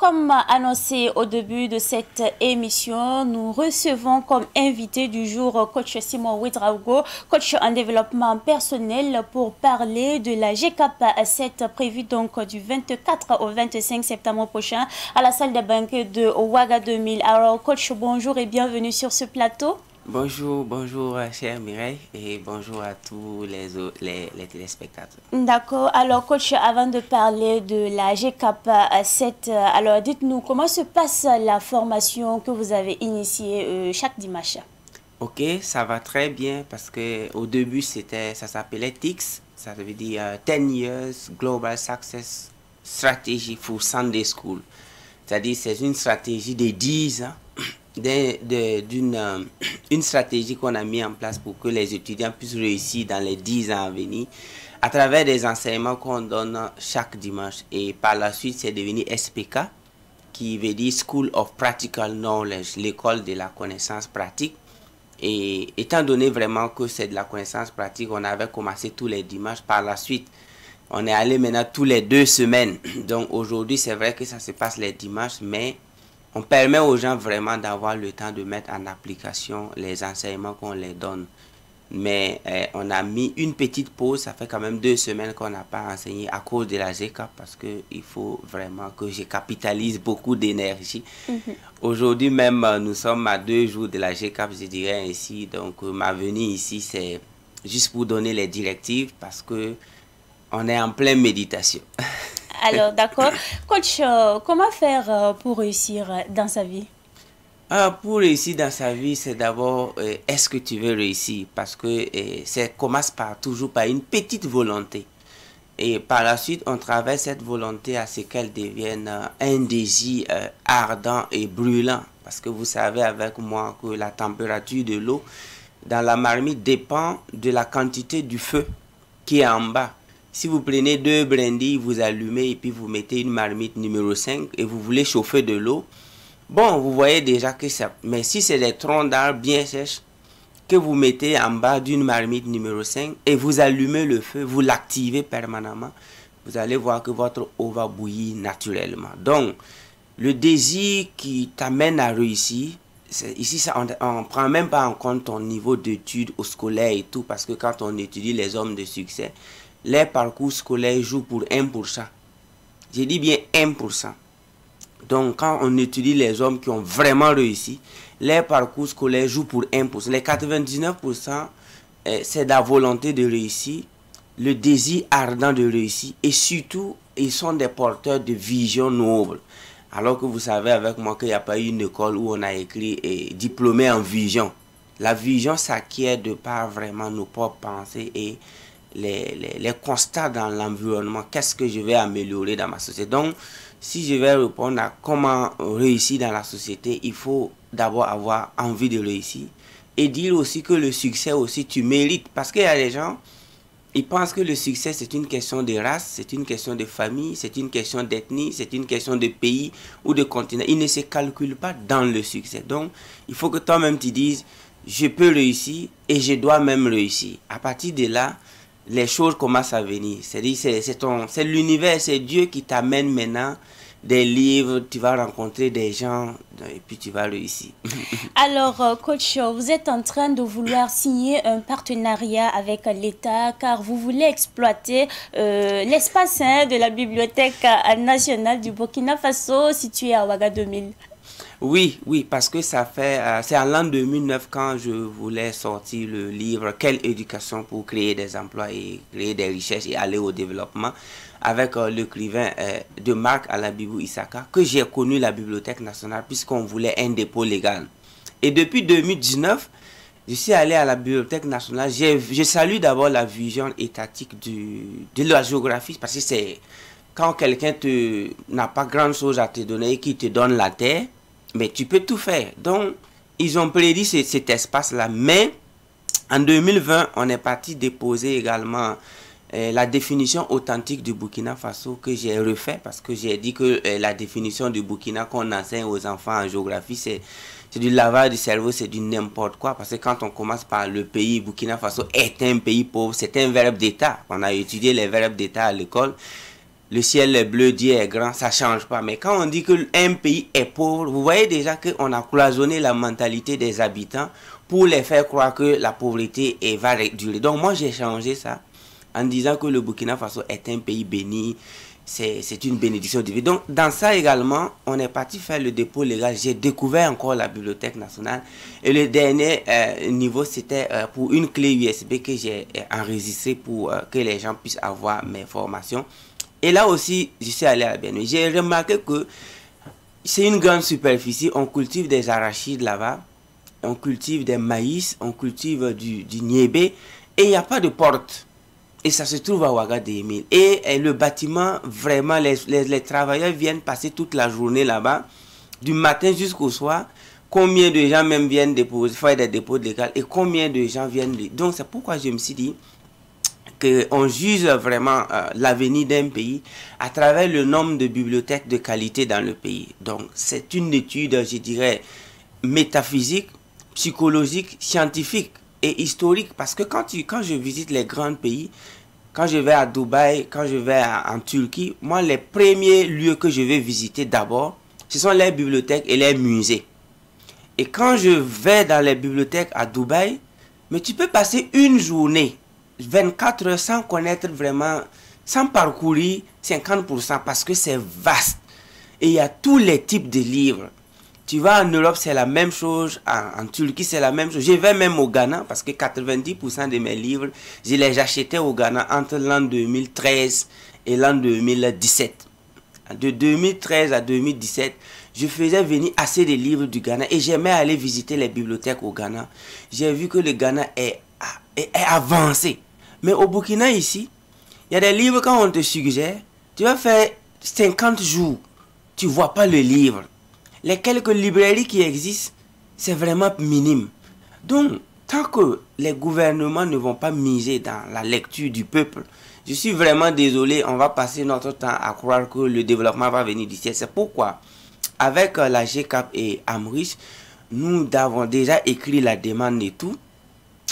Comme annoncé au début de cette émission, nous recevons comme invité du jour coach Simon Ouedraogo, coach en développement personnel pour parler de la GCAP 7 prévue donc du 24 au 25 septembre prochain à la salle des banquets de Ouaga 2000. Alors coach, bonjour et bienvenue sur ce plateau. Bonjour, bonjour chère Mireille et bonjour à tous les téléspectateurs. D'accord. Alors coach, avant de parler de la GCAP 7, alors dites-nous comment se passe la formation que vous avez initiée chaque dimanche? Ok, ça va très bien parce que au début ça s'appelait TICS, ça veut dire 10 Years Global Success Strategy for Sunday School. C'est-à-dire c'est une stratégie de 10 ans, une stratégie qu'on a mis en place pour que les étudiants puissent réussir dans les 10 ans à venir à travers des enseignements qu'on donne chaque dimanche. Et par la suite, c'est devenu SPK, qui veut dire School of Practical Knowledge, l'école de la connaissance pratique. Et étant donné vraiment que c'est de la connaissance pratique, on avait commencé tous les dimanches. Par la suite, on est allé maintenant tous les 2 semaines. Donc aujourd'hui, c'est vrai que ça se passe les dimanches, mais on permet aux gens vraiment d'avoir le temps de mettre en application les enseignements qu'on les donne. Mais on a mis une petite pause, ça fait quand même 2 semaines qu'on n'a pas enseigné à cause de la GCAP parce qu'il faut vraiment que je capitalise beaucoup d'énergie. Aujourd'hui même, nous sommes à 2 jours de la GCAP, je dirais ainsi. Donc ma venue ici, c'est juste pour donner les directives parce que on est en pleine méditation. Alors, d'accord. Coach, comment faire pour réussir dans sa vie? Pour réussir dans sa vie, c'est d'abord, est-ce que tu veux réussir? Parce que ça commence toujours par une petite volonté. Et par la suite, on travaille cette volonté à ce qu'elle devienne un désir ardent et brûlant. Parce que vous savez avec moi que la température de l'eau dans la marmite dépend de la quantité du feu qui est en bas. Si vous prenez 2 brindilles, vous allumez et puis vous mettez une marmite numéro 5 et vous voulez chauffer de l'eau, bon, vous voyez déjà que ça... Mais si c'est des troncs d'arbres bien sèches que vous mettez en bas d'une marmite numéro 5 et vous allumez le feu, vous l'activez permanemment, vous allez voir que votre eau va bouillir naturellement. Donc, le désir qui t'amène à réussir, ici, ça, on ne prend même pas en compte ton niveau d'études au scolaire et tout, parce que quand on étudie les hommes de succès, les parcours scolaires jouent pour 1%. J'ai dit bien 1%. Donc, quand on étudie les hommes qui ont vraiment réussi, les parcours scolaires jouent pour 1%. Les 99%, c'est la volonté de réussir, le désir ardent de réussir, et surtout, ils sont des porteurs de vision noble. Alors que vous savez avec moi qu'il n'y a pas eu une école où on a écrit diplômé en vision. La vision s'acquiert de par vraiment nos propres pensées et les constats dans l'environnement. Qu'est-ce que je vais améliorer dans ma société? Donc, si je vais répondre à comment réussir dans la société, il faut d'abord avoir envie de réussir et dire aussi que le succès aussi, tu mérites. Parce qu'il y a des gens, ils pensent que le succès, c'est une question de race, c'est une question de famille, c'est une question d'ethnie, c'est une question de pays ou de continent. Ils ne se calculent pas dans le succès. Donc, il faut que toi-même tu dises, je peux réussir et je dois même réussir. À partir de là, les choses commencent à venir. C'est l'univers, c'est Dieu qui t'amène maintenant des livres, tu vas rencontrer des gens et puis tu vas réussir. Alors, coach, vous êtes en train de vouloir signer un partenariat avec l'État car vous voulez exploiter l'espace de la Bibliothèque nationale du Burkina Faso située à Ouaga 2000. Oui, parce que ça fait, c'est en l'an 2009 quand je voulais sortir le livre Quelle éducation pour créer des emplois et créer des richesses et aller au développement avec l'écrivain de Marc Alabibou Issaka que j'ai connu la Bibliothèque nationale puisqu'on voulait un dépôt légal. Et depuis 2019, je suis allé à la Bibliothèque nationale. Je salue d'abord la vision étatique de la géographie parce que c'est quand quelqu'un n'a pas grand chose à te donner et qui te donne la terre, mais tu peux tout faire. Donc, ils ont prédit cet espace-là. Mais en 2020, on est parti déposer également la définition authentique du Burkina Faso que j'ai refait parce que j'ai dit que la définition du Burkina qu'on enseigne aux enfants en géographie, c'est du lavage du cerveau, c'est du n'importe quoi. Parce que quand on commence par le pays, Burkina Faso est un pays pauvre, c'est un verbe d'État. On a étudié les verbes d'État à l'école. le ciel est bleu, Dieu est grand, ça change pas. Mais quand on dit qu'un pays est pauvre, vous voyez déjà qu'on a cloisonné la mentalité des habitants pour les faire croire que la pauvreté va durer. Donc moi j'ai changé ça en disant que le Burkina Faso est un pays béni, c'est une bénédiction divine. Donc dans ça également, on est parti faire le dépôt légal. J'ai découvert encore la Bibliothèque nationale. Et le dernier niveau, c'était pour une clé USB que j'ai enregistrée pour que les gens puissent avoir mes formations. Et là aussi, je suis allé à la BNU. J'ai remarqué que c'est une grande superficie. On cultive des arachides là-bas. On cultive des maïs. On cultive du niébé. Et il n'y a pas de porte. Et ça se trouve à Ouagadougou. Et le bâtiment, vraiment, les travailleurs viennent passer toute la journée là-bas. Du matin jusqu'au soir. Combien de gens même viennent déposer, faire des dépôts légaux. Et combien de gens viennent... Donc c'est pourquoi je me suis dit qu'on juge vraiment l'avenir d'un pays à travers le nombre de bibliothèques de qualité dans le pays. Donc c'est une étude, je dirais, métaphysique, psychologique, scientifique et historique. Parce que quand je visite les grands pays, quand je vais à Dubaï, quand je vais en Turquie, moi les premiers lieux que je vais visiter d'abord, ce sont les bibliothèques et les musées. Et quand je vais dans les bibliothèques à Dubaï, mais tu peux passer une journée 24 heures sans connaître vraiment, sans parcourir 50% parce que c'est vaste. Et il y a tous les types de livres. Tu vas en Europe, c'est la même chose. En Turquie, c'est la même chose. Je vais même au Ghana parce que 90% de mes livres, je les achetais au Ghana entre l'an 2013 et l'an 2017. De 2013 à 2017, je faisais venir assez de livres du Ghana et j'aimais aller visiter les bibliothèques au Ghana. J'ai vu que le Ghana est avancé. Mais au Burkina ici, il y a des livres quand on te suggère, tu vas faire 50 jours, tu ne vois pas le livre. Les quelques librairies qui existent, c'est vraiment minime. Donc, tant que les gouvernements ne vont pas miser dans la lecture du peuple, je suis vraiment désolé, on va passer notre temps à croire que le développement va venir d'ici. C'est pourquoi, avec la GCAP et Amrich, nous avons déjà écrit la demande et tout.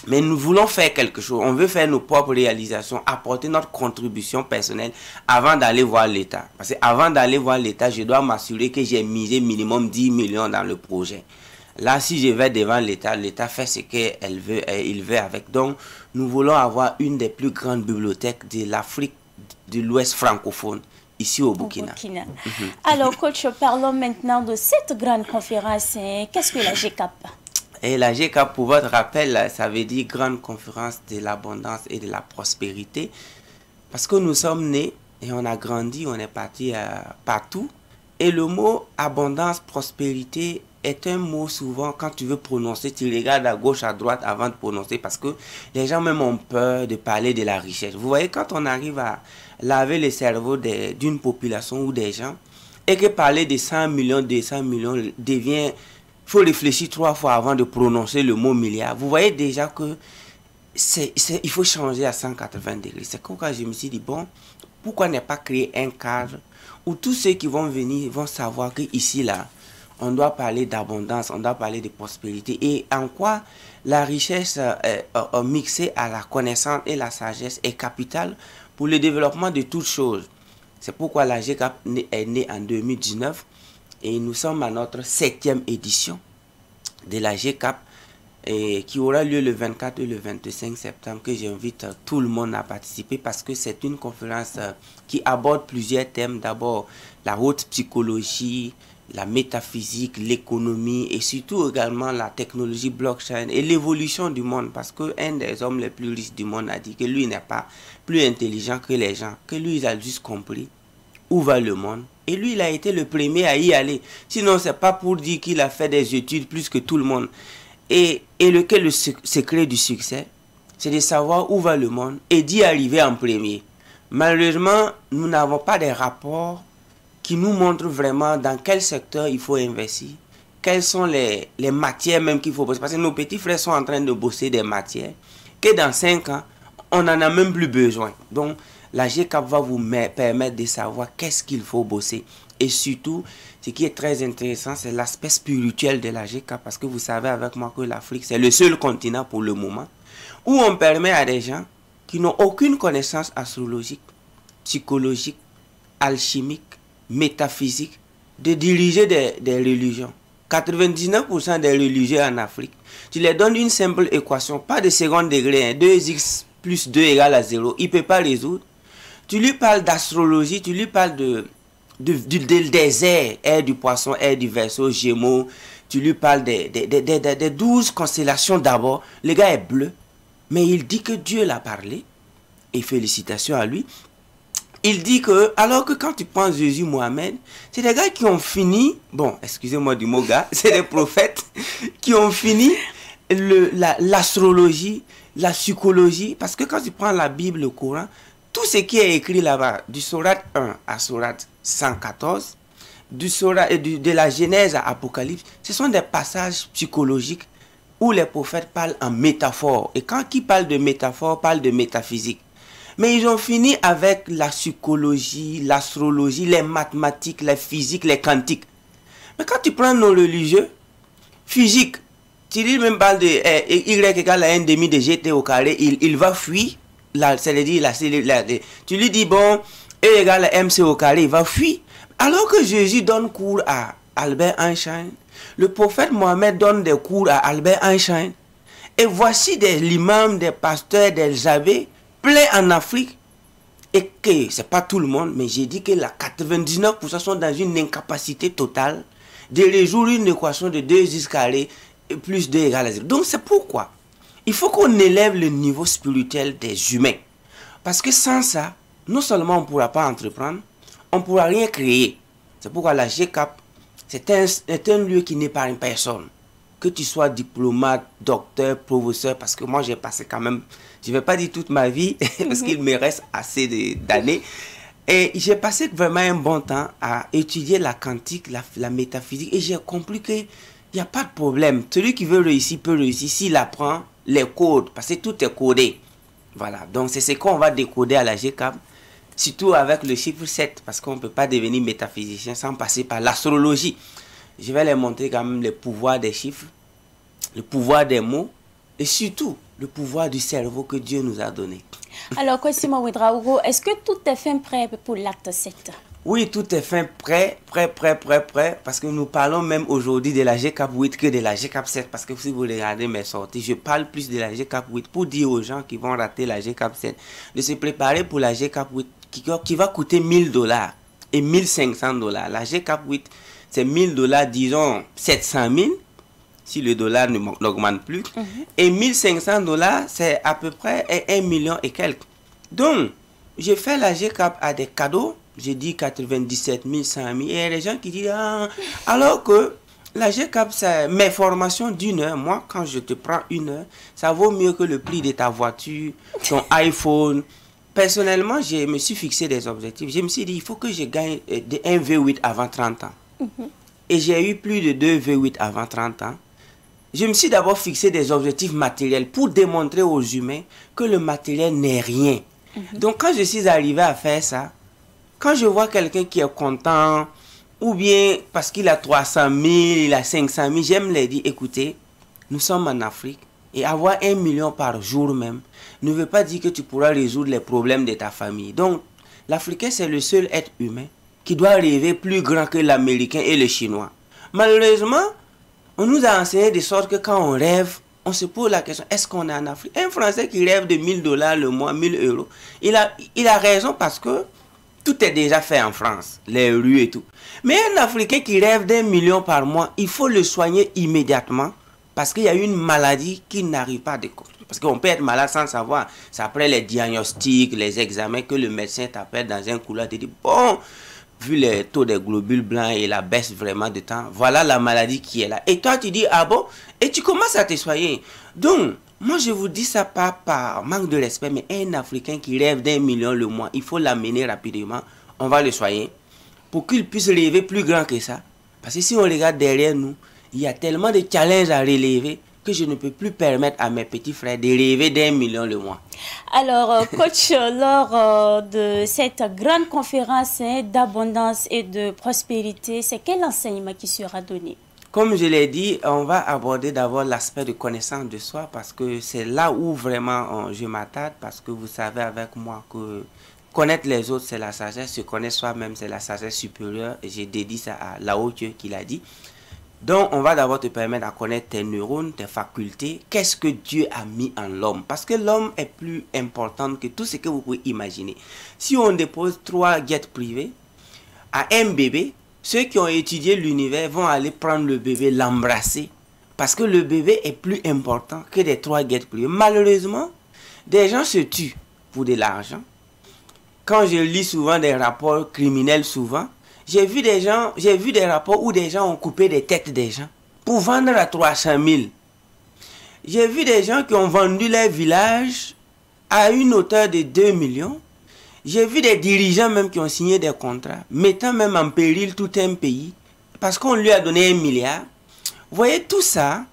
Mais nous voulons faire quelque chose. On veut faire nos propres réalisations, apporter notre contribution personnelle avant d'aller voir l'État. Parce qu'avant d'aller voir l'État, je dois m'assurer que j'ai misé minimum 10 millions dans le projet. Là, si je vais devant l'État, l'État fait ce qu'il veut, il veut avec. Donc, nous voulons avoir une des plus grandes bibliothèques de l'Afrique de l'Ouest francophone, ici au Burkina. Alors, coach, parlons maintenant de cette grande conférence. Qu'est-ce que la GCAP? Et la GCAP, pour votre rappel, ça veut dire Grande Conférence de l'Abondance et de la Prospérité. Parce que nous sommes nés et on a grandi, on est parti partout. Et le mot abondance, prospérité est un mot souvent, quand tu veux prononcer, tu regardes à gauche, à droite avant de prononcer. Parce que les gens même ont peur de parler de la richesse. Vous voyez, quand on arrive à laver le cerveau d'une population ou des gens, et que parler de 100 millions, 200 millions devient... Il faut réfléchir 3 fois avant de prononcer le mot milliard. Vous voyez déjà que il faut changer à 180 degrés. C'est pourquoi je me suis dit, bon, pourquoi ne pas créer un cadre où tous ceux qui vont venir vont savoir qu'ici, là, on doit parler d'abondance, on doit parler de prospérité. Et en quoi la richesse mixée à la connaissance et la sagesse est capitale pour le développement de toutes choses. C'est pourquoi la GCAP est née en 2019. Et nous sommes à notre 7e édition de la GCAP qui aura lieu le 24 et le 25 septembre, que j'invite tout le monde à participer parce que c'est une conférence qui aborde plusieurs thèmes. D'abord, la haute psychologie, la métaphysique, l'économie et surtout également la technologie blockchain et l'évolution du monde parce qu'un des hommes les plus riches du monde a dit que lui n'est pas plus intelligent que les gens, que lui il a juste compris où va le monde. Et lui, il a été le premier à y aller. Sinon, c'est pas pour dire qu'il a fait des études plus que tout le monde. Et le secret du succès, c'est de savoir où va le monde et d'y arriver en premier. Malheureusement, nous n'avons pas des rapports qui nous montrent vraiment dans quel secteur il faut investir. Quelles sont les matières même qu'il faut bosser. Parce que nos petits frères sont en train de bosser des matières que dans 5 ans, on n'en a même plus besoin. Donc, la GCAP va vous permettre de savoir qu'est-ce qu'il faut bosser. Et surtout, ce qui est très intéressant, c'est l'aspect spirituel de la GCAP. Parce que vous savez avec moi que l'Afrique, c'est le seul continent pour le moment où on permet à des gens qui n'ont aucune connaissance astrologique, psychologique, alchimique, métaphysique, de diriger des religions. 99% des religieux en Afrique, tu leur donnes une simple équation, pas de second degré, 2x plus 2 égale à 0, il ne peut pas résoudre. Tu lui parles d'astrologie, tu lui parles des airs, air du poisson, air du Verseau, Gémeaux, tu lui parles des 12 constellations d'abord, le gars est bleu, mais il dit que Dieu l'a parlé, et félicitations à lui. Il dit que, alors que quand tu prends Jésus, Mohamed, c'est des gars qui ont fini, bon, excusez-moi du mot gars, c'est des prophètes qui ont fini l'astrologie, la psychologie, parce que quand tu prends la Bible, le Coran, tout ce qui est écrit là-bas, du Sourate 1 à Sourate 114, de la Genèse à Apocalypse, ce sont des passages psychologiques où les prophètes parlent en métaphore. Et quand ils parlent de métaphore, parlent de métaphysique. Mais ils ont fini avec la psychologie, l'astrologie, les mathématiques, la physique, les quantiques. Mais quand tu prends nos religieux, physique, tu dis même pas de Y égale à 1 demi de GT au carré, il va fuir. Tu lui dis, bon, E égale à MC au carré, il va fuir. Alors que Jésus donne cours à Albert Einstein, le prophète Mohammed donne des cours à Albert Einstein. Et voici l'imam, des pasteurs, des abbés, plein en Afrique, et que c'est pas tout le monde, mais j'ai dit que la 99% sont dans une incapacité totale de résoudre une équation de 2x carré plus 2 égale à 0. Donc c'est pourquoi il faut qu'on élève le niveau spirituel des humains. Parce que sans ça, non seulement on ne pourra pas entreprendre, on ne pourra rien créer. C'est pourquoi la GCAP, c'est un lieu qui n'épargne personne. Que tu sois diplomate, docteur, professeur, parce que moi j'ai passé quand même, je ne vais pas dire toute ma vie, parce qu'il me reste assez d'années. Et j'ai passé vraiment un bon temps à étudier la quantique, la métaphysique, et j'ai compris qu'il n'y a pas de problème. Celui qui veut réussir peut réussir s'il apprend les codes, parce que tout est codé. Voilà, donc c'est ce qu'on va décoder à la GCAP, surtout avec le chiffre 7, parce qu'on ne peut pas devenir métaphysicien sans passer par l'astrologie. Je vais les montrer quand même les pouvoirs des chiffres, le pouvoir des mots et surtout le pouvoir du cerveau que Dieu nous a donné. Alors, Kosimo Ouedraogo, est-ce que tout est fin prêt pour l'acte 7? Oui, tout est fin prêt, parce que nous parlons même aujourd'hui de la GCAP 8 que de la GCAP 7, parce que si vous regardez mes sorties, je parle plus de la GCAP 8 pour dire aux gens qui vont rater la GCAP 7 de se préparer pour la GCAP 8 qui va coûter $1000 et $1500. La GCAP 8, c'est $1000, disons 700 000, si le dollar n'augmente plus. Et $1500, c'est à peu près 1 million et quelques. Donc, j'ai fait la GCAP à des cadeaux. J'ai dit 97 000, 100 000. Et il y a des gens qui disent, ah, alors que la GCAP, c'est mes formations d'une heure. Moi, quand je te prends une heure, ça vaut mieux que le prix de ta voiture, ton iPhone. Personnellement, je me suis fixé des objectifs. Je me suis dit, il faut que je gagne un V8 avant 30 ans. Et j'ai eu plus de 2 V8 avant 30 ans. Je me suis d'abord fixé des objectifs matériels pour démontrer aux humains que le matériel n'est rien. Donc, quand je suis arrivé à faire ça, quand je vois quelqu'un qui est content, ou bien parce qu'il a 300 000, il a 500 000, j'aime les dire, écoutez, nous sommes en Afrique, et avoir 1 million par jour même ne veut pas dire que tu pourras résoudre les problèmes de ta famille. Donc, l'Africain, c'est le seul être humain qui doit rêver plus grand que l'Américain et le Chinois. Malheureusement, on nous a enseigné de sorte que quand on rêve, on se pose la question, est-ce qu'on est en Afrique? Un Français qui rêve de $1000 le mois, 1000 €, il a raison parce que tout est déjà fait en France, les rues et tout. Mais un Africain qui rêve d'1 million par mois, il faut le soigner immédiatement parce qu'il y a une maladie qui n'arrive pas à découvrir. Parce qu'on peut être malade sans savoir. C'est après les diagnostics, les examens que le médecin t'appelle dans un couloir et te dit, bon, vu les taux des globules blancs et la baisse vraiment de temps, voilà la maladie qui est là. Et toi, tu dis, ah bon? Et tu commences à te soigner. Donc, moi, je vous dis ça pas par manque de respect, mais un Africain qui rêve d'1 million le mois, il faut l'amener rapidement. On va le soigner pour qu'il puisse rêver plus grand que ça. Parce que si on regarde derrière nous, il y a tellement de challenges à relever que je ne peux plus permettre à mes petits frères de rêver d'1 million le mois. Alors, coach, lors de cette grande conférence d'abondance et de prospérité, c'est quel enseignement qui sera donné? Comme je l'ai dit, on va aborder d'abord l'aspect de connaissance de soi parce que c'est là où vraiment je m'attarde parce que vous savez avec moi que Connaître les autres, c'est la sagesse. Se connaître soi-même, c'est la sagesse supérieure. Et j'ai dédié ça à Lao Tzu qui l'a dit. Donc, on va d'abord te permettre de connaître tes neurones, tes facultés. Qu'est-ce que Dieu a mis en l'homme? Parce que l'homme est plus important que tout ce que vous pouvez imaginer. Si on dépose 3 jets privés à un bébé, ceux qui ont étudié l'univers vont aller prendre le bébé, l'embrasser. Parce que le bébé est plus important que les 3 jets privés. Malheureusement, des gens se tuent pour de l'argent. Quand je lis souvent des rapports criminels, j'ai vu des rapports où des gens ont coupé des têtes des gens pour vendre à 300 000. J'ai vu des gens qui ont vendu leur village à une hauteur de 2 millions. J'ai vu des dirigeants même qui ont signé des contrats, mettant même en péril tout un pays parce qu'on lui a donné 1 milliard. Vous voyez tout ça,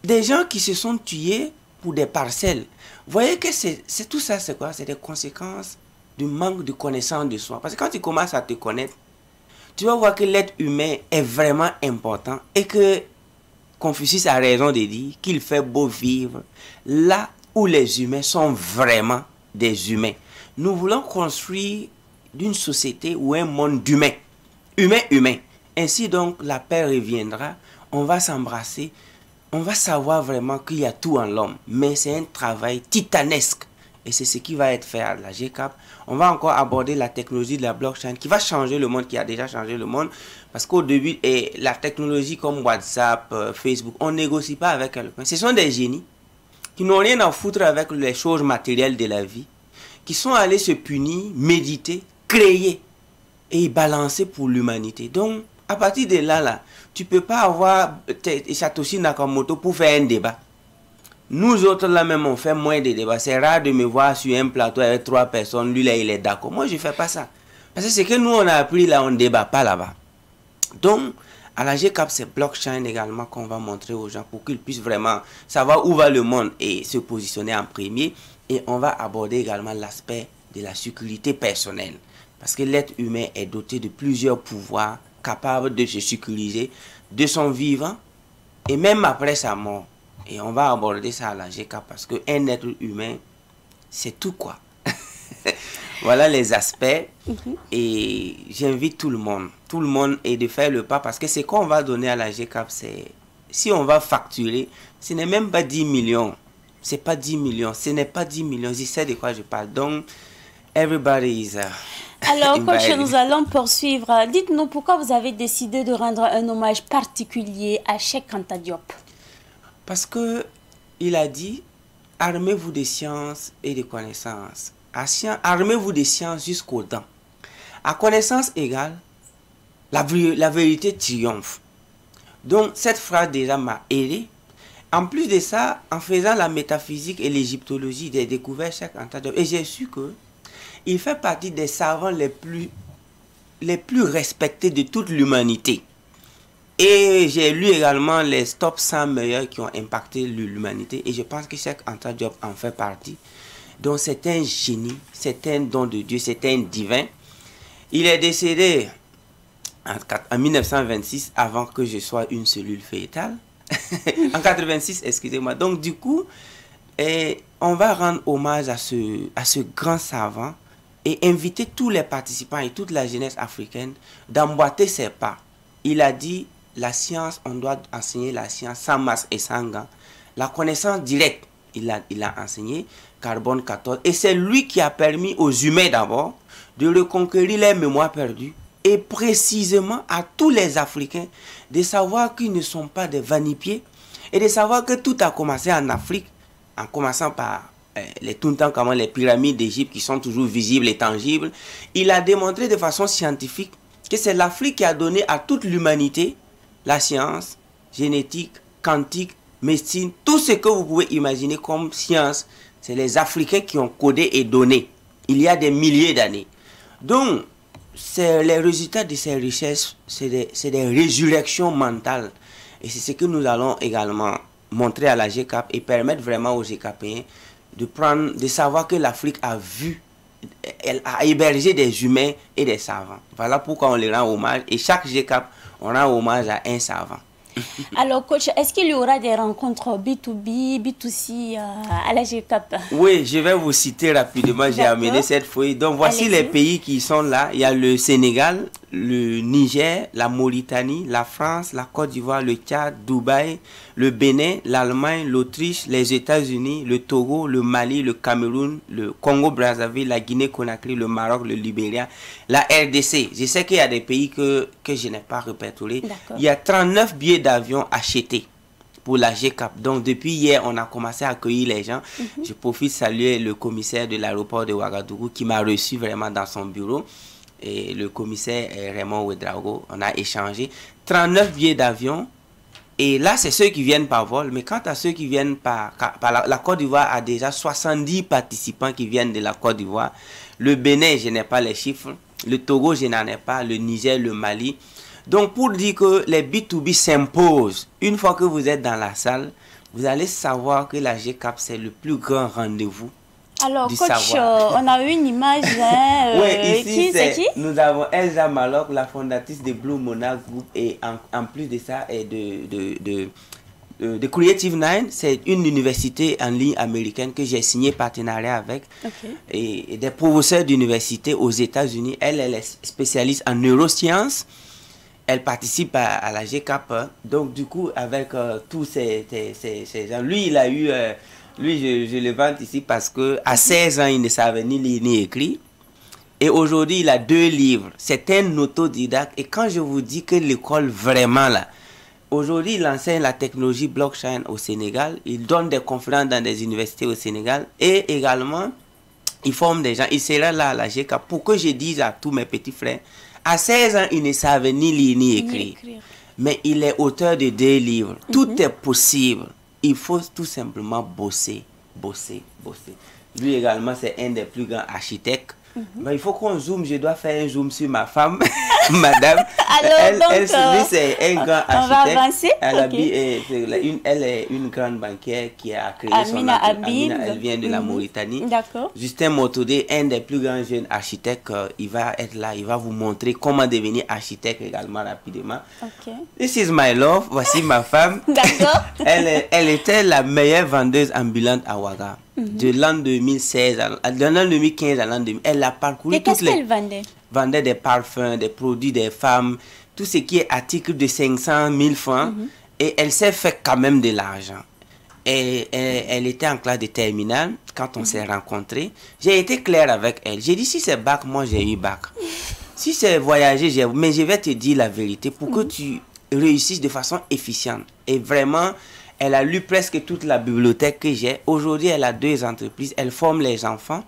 des gens qui se sont tués pour des parcelles. Vous voyez que c'est tout ça, c'est quoi? C'est des conséquences du manque de connaissance de soi. Parce que quand tu commences à te connaître, tu vas voir que l'être humain est vraiment important et que Confucius a raison de dire qu'il fait beau vivre là où les humains sont vraiment des humains. Nous voulons construire une société ou un monde d'humains. Humain. Ainsi donc, la paix reviendra, on va s'embrasser, on va savoir vraiment qu'il y a tout en l'homme. Mais c'est un travail titanesque. Et c'est ce qui va être fait à la GCAP. On va encore aborder la technologie de la blockchain qui va changer le monde, qui a déjà changé le monde. Parce qu'au début, la technologie comme WhatsApp, Facebook, on ne négocie pas avec quelqu'un. Ce sont des génies qui n'ont rien à foutre avec les choses matérielles de la vie, qui sont allés se punir, méditer, créer et balancer pour l'humanité. Donc, à partir de là, tu ne peux pas avoir Satoshi Nakamoto pour faire un débat. Nous autres là même on fait moins de débats. C'est rare de me voir sur un plateau avec 3 personnes. Lui là il est d'accord. Moi je ne fais pas ça. Parce que c'est que nous on a appris là, on ne débat pas là-bas. Donc à la GCAP c'est blockchain également qu'on va montrer aux gens pour qu'ils puissent vraiment savoir où va le monde et se positionner en premier. Et on va aborder également l'aspect de la sécurité personnelle. Parce que l'être humain est doté de plusieurs pouvoirs capables de se sécuriser de son vivant et même après sa mort. Et on va aborder ça à la GCAP parce qu'un être humain, c'est tout quoi. Voilà les aspects. Et j'invite tout le monde et de faire le pas parce que ce qu'on va donner à la GCAP, c'est si on va facturer, ce n'est même pas 10 millions. C'est pas 10 millions, ce n'est pas 10 millions. Je sais de quoi je parle. Donc, everybody is... Alors, coach, nous allons poursuivre. Dites-nous pourquoi vous avez décidé de rendre un hommage particulier à Cheikh Anta Diop. Parce que il a dit, armez-vous de science et de connaissances. Armez-vous de science jusqu'aux dents. À connaissance égale, la vérité triomphe. Donc, cette phrase déjà m'a aidé. En plus de ça, en faisant la métaphysique et l'égyptologie, j'ai découvert Cheikh Anta Diop. Et j'ai su que il fait partie des savants les plus respectés de toute l'humanité. Et j'ai lu également les top 100 meilleurs qui ont impacté l'humanité. Et je pense que Cheikh Anta Diop en fait partie. Donc c'est un génie, c'est un don de Dieu, c'est un divin. Il est décédé en 1926 avant que je sois une cellule fétale. En 86, excusez-moi. Donc du coup, on va rendre hommage à ce grand savant et inviter tous les participants et toute la jeunesse africaine d'emboîter ses pas. Il a dit, la science, on doit enseigner la science sans masque et sans gants. La connaissance directe, il a enseigné, carbone 14. Et c'est lui qui a permis aux humains d'abord de reconquérir les mémoires perdues. Et précisément à tous les Africains de savoir qu'ils ne sont pas des vanipiés. Et de savoir que tout a commencé en Afrique, en commençant par les pyramides d'Égypte qui sont toujours visibles et tangibles. Il a démontré de façon scientifique que c'est l'Afrique qui a donné à toute l'humanité la science, génétique, quantique, médecine, tout ce que vous pouvez imaginer comme science, c'est les Africains qui ont codé et donné il y a des milliers d'années. Donc, les résultats de ces richesses, c'est des résurrections mentales. Et c'est ce que nous allons également montrer à la GCAP et permettre vraiment aux GCAPiens de savoir que l'Afrique elle a hébergé des humains et des savants. Voilà pourquoi on les rend hommage. Et chaque GCAP, on rend hommage à un savant. Alors, coach, est-ce qu'il y aura des rencontres B2B, B2C à la GCAP? Oui, je vais vous citer rapidement. J'ai amené cette feuille. Donc, voici les pays qui sont là. Il y a le Sénégal, le Niger, la Mauritanie, la France, la Côte d'Ivoire, le Tchad, Dubaï, le Bénin, l'Allemagne, l'Autriche, les États-Unis, le Togo, le Mali, le Cameroun, le Congo-Brazzaville, la Guinée-Conakry, le Maroc, le Libéria, la RDC. Je sais qu'il y a des pays que je n'ai pas répertoriés. Il y a 39 billets d'avion achetés pour la GCAP. Donc, depuis hier, on a commencé à accueillir les gens. Je profite de saluer le commissaire de l'aéroport de Ouagadougou qui m'a reçu vraiment dans son bureau. Et le commissaire Raymond Ouedraogo, on a échangé 39 billets d'avion. Et là, c'est ceux qui viennent par vol. Mais quant à ceux qui viennent par la Côte d'Ivoire a déjà 70 participants qui viennent de la Côte d'Ivoire. Le Bénin, je n'ai pas les chiffres. Le Togo, je n'en ai pas. Le Niger, le Mali. Donc, pour dire que les B2B s'imposent, une fois que vous êtes dans la salle, vous allez savoir que la GCAP, c'est le plus grand rendez-vous. Alors, coach, on a une image. Oui, ici, c'est qui? Nous avons Elsa Malok, la fondatrice de Blue Monarch Group, et en plus de ça, et de Creative Nine, c'est une université en ligne américaine que j'ai signé partenariat avec, et des professeurs d'université aux États-Unis. Elle est spécialiste en neurosciences. Elle participe à la GCAP. Donc, du coup, avec tous ces gens, lui, il a eu... lui, je le vante ici parce qu'à 16 ans, il ne savait ni lire ni écrire. Et aujourd'hui, il a 2 livres. C'est un autodidacte. Et quand je vous dis que l'école, vraiment, là, aujourd'hui, il enseigne la technologie blockchain au Sénégal. Il donne des conférences dans des universités au Sénégal. Et également, il forme des gens. Il sera là à la GCAP pour que je dise à tous mes petits frères, à 16 ans, il ne savait ni lire ni écrire. Mais il est auteur de 2 livres. Tout est possible. Il faut tout simplement bosser. Lui également, c'est un des plus grands architectes. Mais il faut qu'on zoome. Je dois faire un zoom sur ma femme, madame. Alors, lui, c'est un grand architecte. On va avancer. Elle est une grande banquière qui a créé Amina Habib. Elle vient de la Mauritanie. D'accord. Justin Motodé, un des plus grands jeunes architectes, il va être là. Il va vous montrer comment devenir architecte également rapidement. This is my love. Voici ma femme. D'accord. Elle était la meilleure vendeuse ambulante à Ouaga. De l'an 2016 de l'an 2015 à l'an 2000, elle a parcouru toutes les... Qu'est-ce qu'elle vendait? Vendait des parfums, des produits des femmes, tout ce qui est article de 500 000 francs. Et elle s'est fait quand même de l'argent. Et elle était en classe de terminale quand on s'est rencontrés. J'ai été clair avec elle. J'ai dit, si c'est bac, moi j'ai eu bac. Si c'est voyager, mais je vais te dire la vérité pour que tu réussisses de façon efficiente. Et vraiment... Elle a lu presque toute la bibliothèque que j'ai. Aujourd'hui, elle a 2 entreprises. Elle forme les enfants.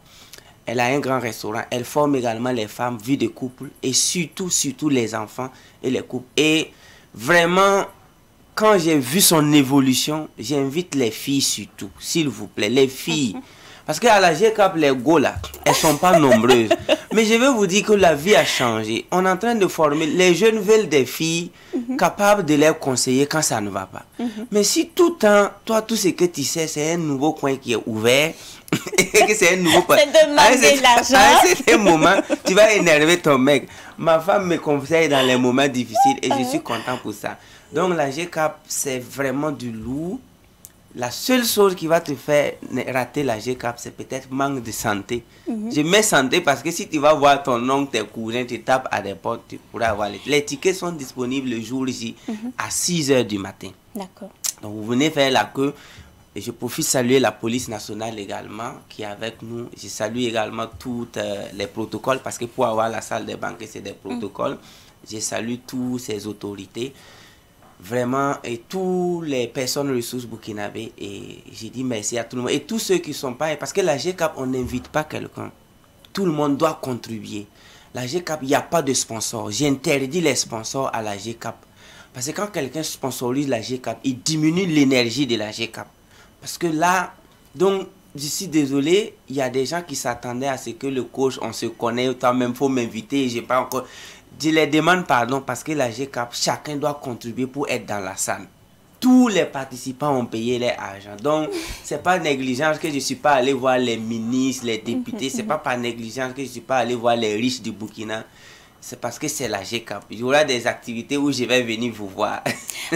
Elle a un grand restaurant. Elle forme également les femmes, vie de couple. Et surtout les enfants et les couples. Et vraiment, quand j'ai vu son évolution, j'invite les filles surtout, s'il vous plaît, les filles. Parce qu'à la GCAP, les go là, elles ne sont pas nombreuses. Mais je veux vous dire que la vie a changé. On est en train de former. Les jeunes veulent des filles capables de les conseiller quand ça ne va pas. Mais si tout le temps, toi, tout ce que tu sais, c'est un nouveau coin qui est ouvert, et que c'est un nouveau... C'est demander de l'argent. À un certain moment, tu vas énerver ton mec. Ma femme me conseille dans les moments difficiles et je suis content pour ça. Donc la GCAP, c'est vraiment du lourd. La seule chose qui va te faire rater la GCAP, c'est peut-être manque de santé. Je mets santé parce que si tu vas voir ton oncle, tes cousins, tu tapes à des portes, tu pourras avoir les tickets sont disponibles le jour J à 6 h du matin. D'accord. Donc vous venez faire la queue. Et je profite de saluer la police nationale également qui est avec nous. Je salue également tous les protocoles parce que pour avoir la salle des banques, c'est des protocoles. Je salue toutes ces autorités. Vraiment, et toutes les personnes ressources burkinabé, et j'ai dit merci à tout le monde. Et tous ceux qui ne sont pas, parce que la GCAP, on n'invite pas quelqu'un. Tout le monde doit contribuer. La GCAP, il n'y a pas de sponsor. J'interdis les sponsors à la GCAP. Parce que quand quelqu'un sponsorise la GCAP, il diminue l'énergie de la GCAP. Parce que là, donc, je suis désolé, il y a des gens qui s'attendaient à ce que le coach, on se connaît, toi-même, il faut m'inviter, j'ai pas encore... Je les demande pardon parce que la GCAP, chacun doit contribuer pour être dans la salle. Tous les participants ont payé leur argent. Donc, ce n'est pas négligence que je ne suis pas allé voir les ministres, les députés. Ce n'est pas par négligence que je ne suis pas allé voir les riches du Burkina. c'est parce que c'est la GCAP. Il y aura des activités où je vais venir vous voir.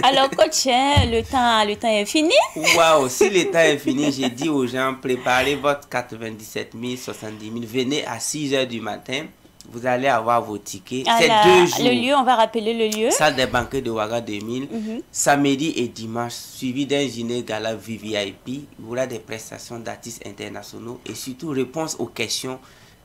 Alors, coach, le temps est fini. Waouh, si le temps est fini, j'ai dit aux gens, préparez votre 97 000, 70 000. Venez à 6 h du matin. Vous allez avoir vos tickets. C'est 2 jours. Le lieu, on va rappeler le lieu. Salle des banquets de Ouaga 2000. Samedi et dimanche, suivi d'un dîner gala VVIP. Il y aura des prestations d'artistes internationaux et surtout réponse aux questions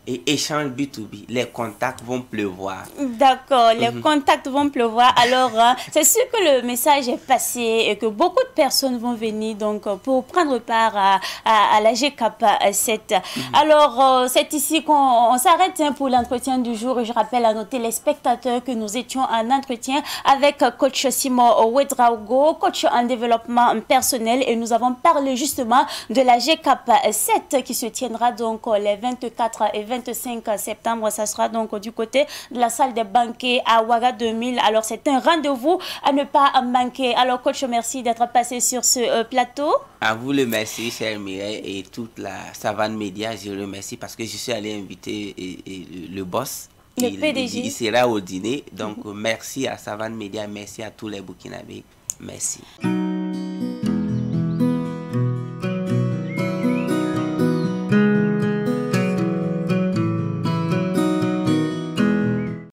et échange B2B. Les contacts vont pleuvoir. D'accord, les contacts vont pleuvoir. Alors, c'est sûr que le message est passé et que beaucoup de personnes vont venir donc pour prendre part à la GCAP 7. Alors, c'est ici qu'on s'arrête pour l'entretien du jour. Et je rappelle à nos téléspectateurs que nous étions en entretien avec coach Simon Ouedraogo, coach en développement personnel. Et nous avons parlé justement de la GCAP 7 qui se tiendra donc les 24 et 25 septembre. Ça sera donc du côté de la salle des banquets à Ouaga 2000. Alors, c'est un rendez-vous à ne pas manquer. Alors, coach, merci d'être passé sur ce plateau. À vous le merci, cher Mireille, et toute la Savane Média. Je remercie parce que je suis allé inviter le boss. Le PDG. Il sera au dîner. Donc, merci à Savane Média, merci à tous les Burkinabés. Merci.